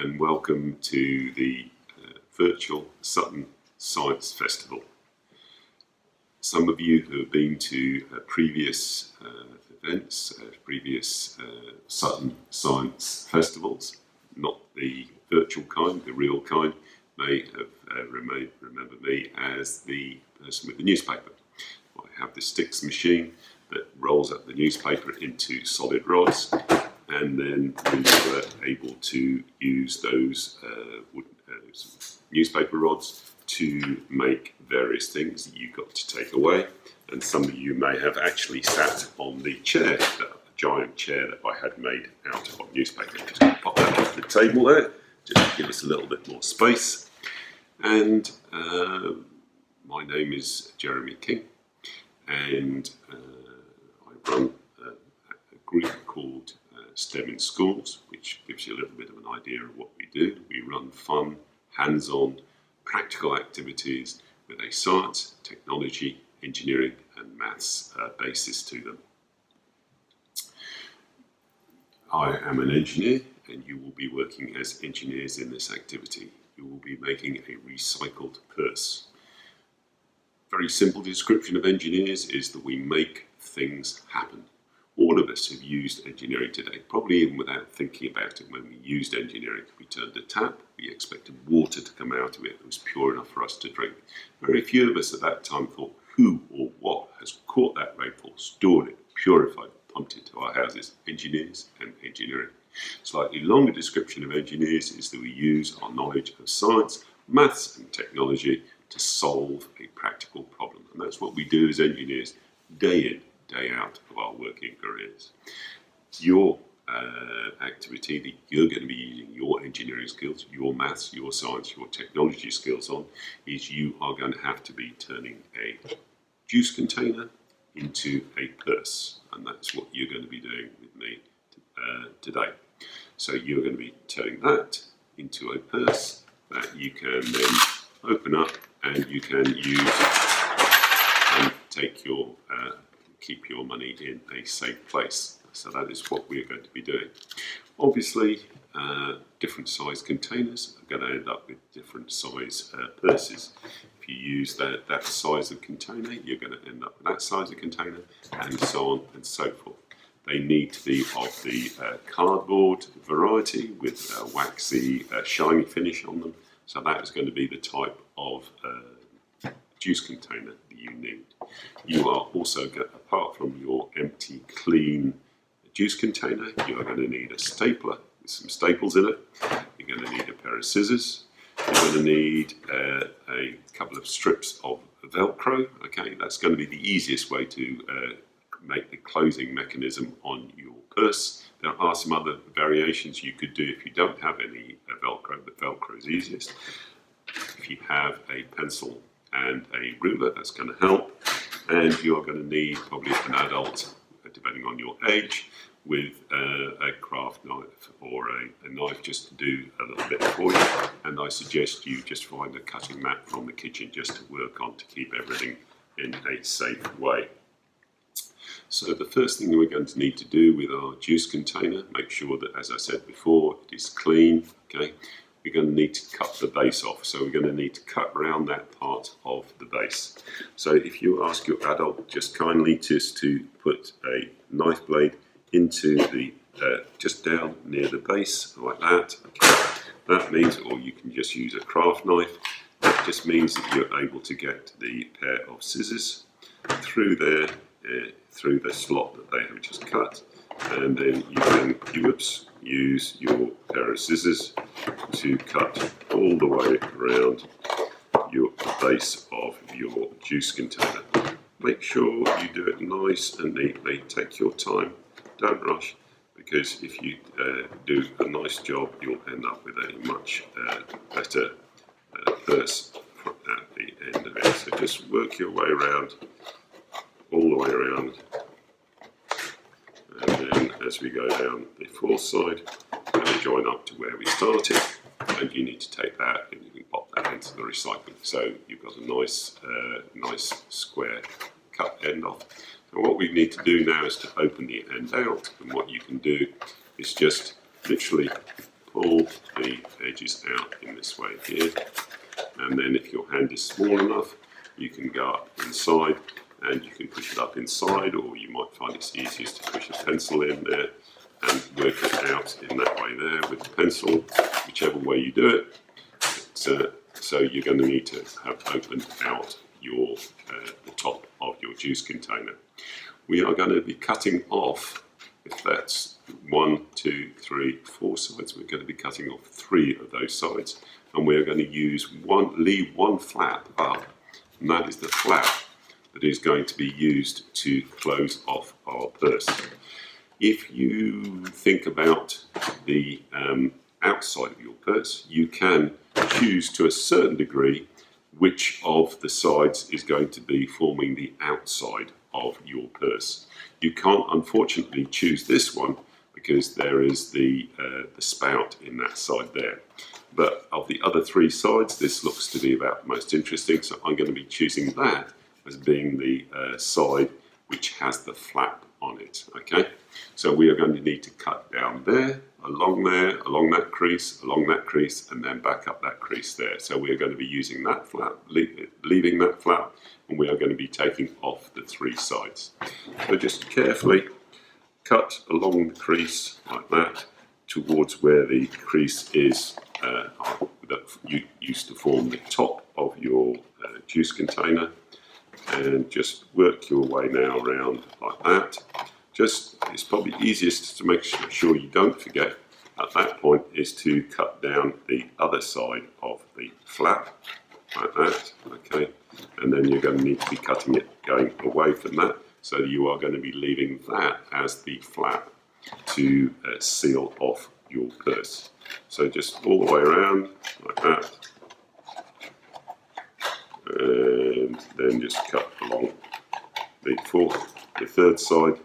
and welcome to the virtual Sutton Science Festival. Some of you who have been to previous events, previous Sutton Science Festivals, not the virtual kind, the real kind, may have remember me as the person with the newspaper. I have the sticks machine that rolls up the newspaper into solid rods, and then we were able to use those newspaper rods to make various things that you got to take away. And some of you may have actually sat on the chair, the giant chair that I had made out of newspaper. Just going to pop that off the table there, just to give us a little bit more space. And my name is Jeremy King, and I run a group called STEM in Schools, which gives you a little bit of an idea of what we do. We run fun, hands-on, practical activities with a science, technology, engineering and maths basis to them. I am an engineer, and you will be working as engineers in this activity. You will be making a recycled purse. Very simple description of engineers is that we make things happen. All of us have used engineering today, probably even without thinking about it. When we used engineering, we turned a tap, we expected water to come out of it that was pure enough for us to drink. Very few of us at that time thought who or what has caught that rainfall, stored it, purified it, pumped it to our houses. Engineers and engineering. Slightly longer description of engineers is that we use our knowledge of science, maths and technology to solve a practical problem. And that's what we do as engineers, day in, day out of our working careers. Your activity that you're going to be using your engineering skills, your maths, your science, your technology skills on, is you are going to have to be turning a juice container into a purse. And that's what you're going to be doing with me today. So you're going to be turning that into a purse that you can then open up, and you can use and take your keep your money in a safe place. So that is what we're going to be doing. Obviously, different size containers are going to end up with different size purses. If you use that size of container, you're going to end up with that size of container, and so on and so forth. They need to be of the cardboard variety with a waxy, shiny finish on them. So that is going to be the type of juice container that you need. You are also, apart from your empty, clean juice container, you are going to need a stapler with some staples in it. You're going to need a pair of scissors. You're going to need a couple of strips of Velcro. Okay, that's going to be the easiest way to make the closing mechanism on your purse. There are some other variations you could do if you don't have any Velcro, but Velcro is easiest. If you have a pencil and a ruler, that's going to help. And you're going to need probably an adult, depending on your age, with a craft knife or a knife just to do a little bit for you. And I suggest you just find a cutting mat from the kitchen just to work on to keep everything in a safe way. So the first thing that we're going to need to do with our juice container, make sure that, as I said before, it is clean. Okay, we're going to need to cut the base off. So we're going to need to cut around that part of the base. So if you ask your adult just kindly just to put a knife blade into the, just down near the base, like that. Okay. That means, or you can just use a craft knife. That just means that you're able to get the pair of scissors through there, through the slot that they have just cut, and then you can use your pair of scissors to cut all the way around your base of your juice container. Make sure you do it nice and neatly. Take your time, don't rush, because if you do a nice job, you'll end up with a much better purse at the end of it. So just work your way around, all the way around, and then as we go down the fourth side, we're going to join up to where we started, and you need to take that and you can pop that into the recycling. So you've got a nice square cut end off. And what we need to do now is to open the end out, and what you can do is just literally pull the edges out in this way here. And then if your hand is small enough, you can go up inside and you can push it up inside, or you might find it's easiest to push a pencil in there and work it out in that way there with the pencil, whichever way you do it. So you're going to need to have opened out your the top of your juice container. We are going to be cutting off, if that's 1, 2, 3, 4 sides, we're going to be cutting off 3 of those sides, and we're going to leave one flap up, and that is the flap that is going to be used to close off our purse. If you think about the outside of your purse, you can choose to a certain degree which of the sides is going to be forming the outside of your purse. You can't unfortunately choose this one because there is the spout in that side there. But of the other 3 sides, this looks to be about the most interesting, so I'm going to be choosing that as being the side which has the flap on it. Okay, so we are going to need to cut down there, along that crease, and then back up that crease there. So we are going to be using that flap, leaving that flap, and we are going to be taking off the 3 sides. So just carefully cut along the crease like that towards where the crease is that you used to form the top of your juice container, and just work your way now around like that. It's probably easiest to make sure you don't forget at that point is to cut down the other side of the flap like that, okay, and then you're going to need to be cutting it going away from that, so you are going to be leaving that as the flap to seal off your purse. So just all the way around like that, and then just cut along the 3rd side,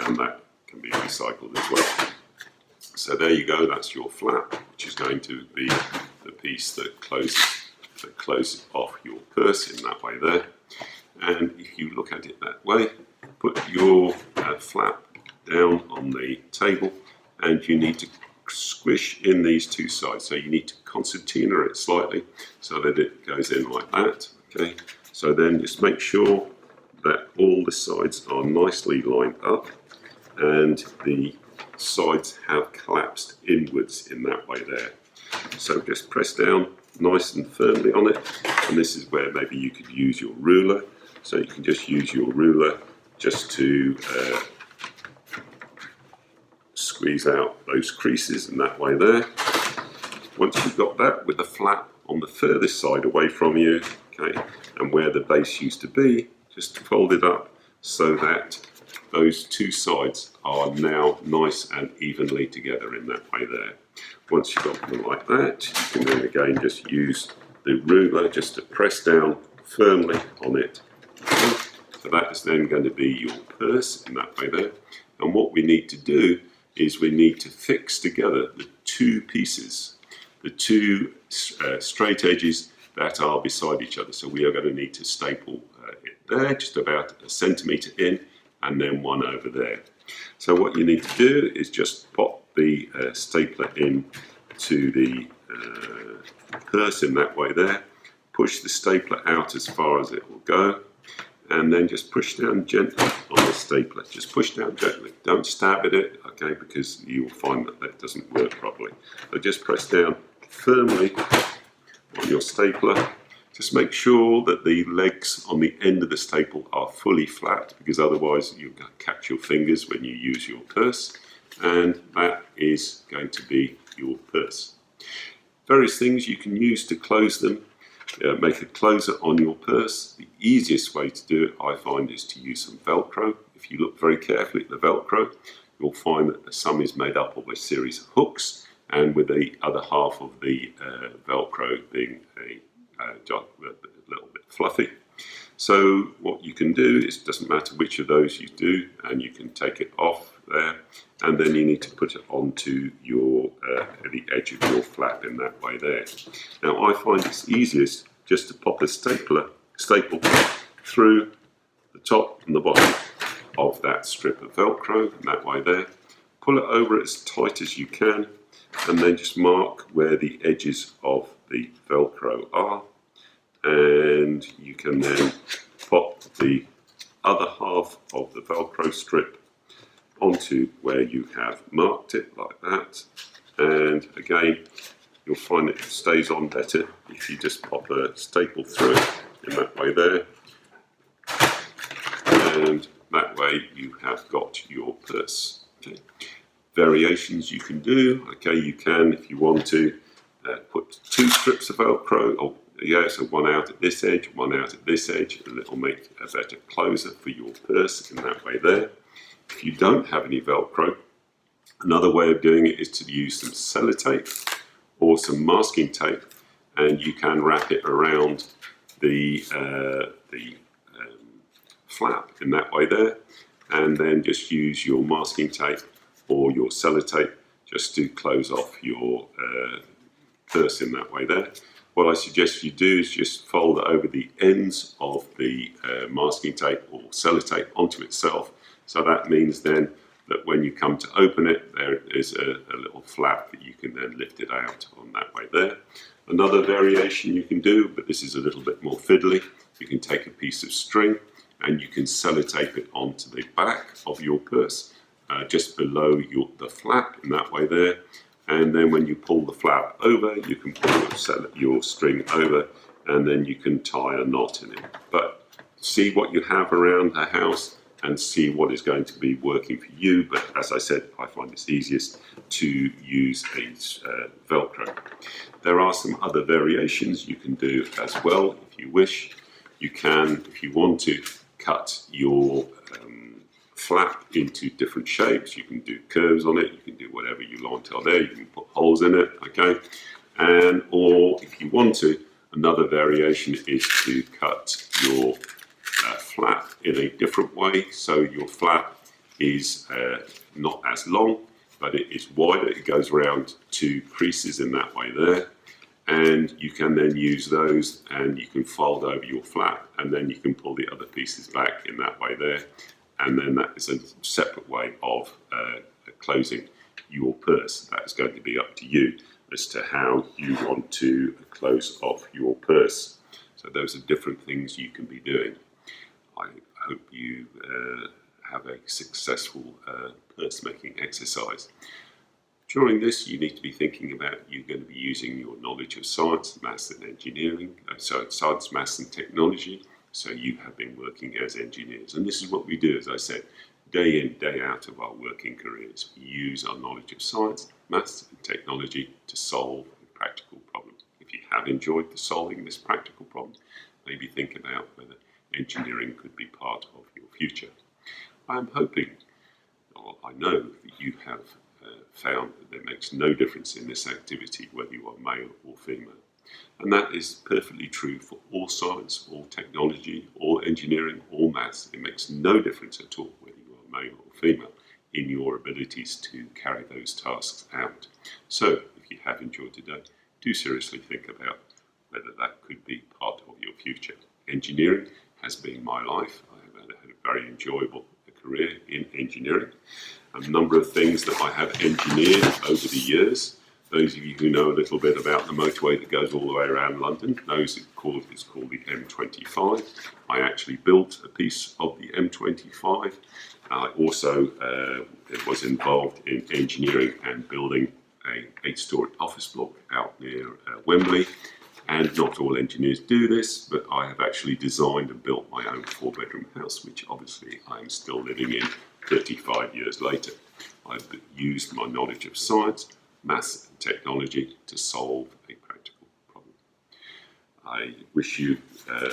and that can be recycled as well. So there you go, that's your flap, which is going to be the piece that closes off your purse in that way there. And if you look at it that way, put your flap down on the table, and you need to squish in these 2 sides. So you need to concertina it slightly so that it goes in like that. Okay, so then just make sure that all the sides are nicely lined up and the sides have collapsed inwards in that way there. So just press down nice and firmly on it, and this is where maybe you could use your ruler. So you can just use your ruler just to squeeze out those creases in that way there. Once you've got that with the flap on the furthest side away from you, okay, and where the base used to be, just fold it up so that those 2 sides are now nice and evenly together in that way there. Once you've got them like that, you can then again just use the ruler just to press down firmly on it. So that is then going to be your purse in that way there. And what we need to do is we need to fix together the 2 pieces, the 2 straight edges that are beside each other. So we are going to need to staple it there, just about 1 centimetre in, and then one over there. So what you need to do is just pop the stapler in to the purse in that way there, push the stapler out as far as it will go, and then just push down gently on the stapler. Just push down gently, don't stab at it, okay, because you will find that that doesn't work properly. So just press down firmly on your stapler. Just make sure that the legs on the end of the staple are fully flat, because otherwise you'll catch your fingers when you use your purse, and that is going to be your purse. Various things you can use to close them. Make a closer on your purse. The easiest way to do it, I find, is to use some Velcro. If you look very carefully at the Velcro, you'll find that some is made up of a series of hooks, and with the other half of the Velcro being a little bit fluffy. So what you can do is, it doesn't matter which of those you do, and you can take it off there, and then you need to put it onto your the edge of your flap in that way there. Now I find it's easiest just to pop a staple through the top and the bottom of that strip of Velcro in that way there. Pull it over as tight as you can, and then just mark where the edges of the Velcro are, and you can then pop the other half of the Velcro strip onto where you have marked it like that. And again, you'll find it stays on better if you just pop a staple through it in that way there, and that way you have got your purse. Okay. Variations you can do. Okay, you can, if you want to, put 2 strips of Velcro, or yeah, so one out at this edge, one out at this edge, and it'll make a better closer for your purse in that way there. If you don't have any Velcro, another way of doing it is to use some sellotape or some masking tape, and you can wrap it around the flap in that way there, and then just use your masking tape or your sellotape just to close off your purse in that way there. What I suggest you do is just fold over the ends of the masking tape or sellotape onto itself, so that means then that when you come to open it, there is a little flap that you can then lift it out on that way there. Another variation you can do, but this is a little bit more fiddly, you can take a piece of string and you can sellotape it onto the back of your purse, just below the flap in that way there. And then when you pull the flap over, you can pull your string over, and then you can tie a knot in it. But see what you have around the house and see what is going to be working for you. But as I said, I find it's easiest to use a Velcro. There are some other variations you can do as well if you wish. You can, if you want to, cut your flap into different shapes. You can do curves on it, you can do whatever you like on there, you can put holes in it, okay? And or if you want to, another variation is to cut your flap in a different way. So your flap is not as long, but it is wider. It goes around 2 creases in that way there. And you can then use those, and you can fold over your flap, and then you can pull the other pieces back in that way there. And then that is a separate way of closing your purse. That is going to be up to you as to how you want to close off your purse. So those are different things you can be doing. I hope you have a successful purse making exercise. During this, you need to be thinking about you're going to be using your knowledge of science, maths and engineering, science, maths and technology. So you have been working as engineers. And this is what we do, as I said, day in, day out of our working careers. We use our knowledge of science, maths and technology to solve a practical problem. If you have enjoyed solving this practical problem, maybe think about whether engineering could be part of your future. I'm hoping, or I know that you have found that there makes no difference in this activity whether you are male or female. And that is perfectly true for all science, all technology, all engineering, all maths. It makes no difference at all whether you are male or female in your abilities to carry those tasks out. So, if you have enjoyed today, do seriously think about whether that could be part of your future. Engineering has been my life. I have had a very enjoyable career in engineering. A number of things that I have engineered over the years. Those of you who know a little bit about the motorway that goes all the way around London knows it's called the M25. I actually built a piece of the M25. I also was involved in engineering and building a 8-storey office block out near Wembley. And not all engineers do this, but I have actually designed and built my own 4-bedroom house, which obviously I'm still living in 35 years later. I've used my knowledge of science, maths and technology to solve a practical problem. I wish you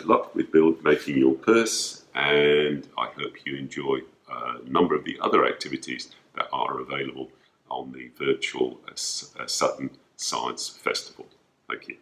luck with making your purse, and I hope you enjoy a number of the other activities that are available on the virtual Sutton Science Festival. Thank you.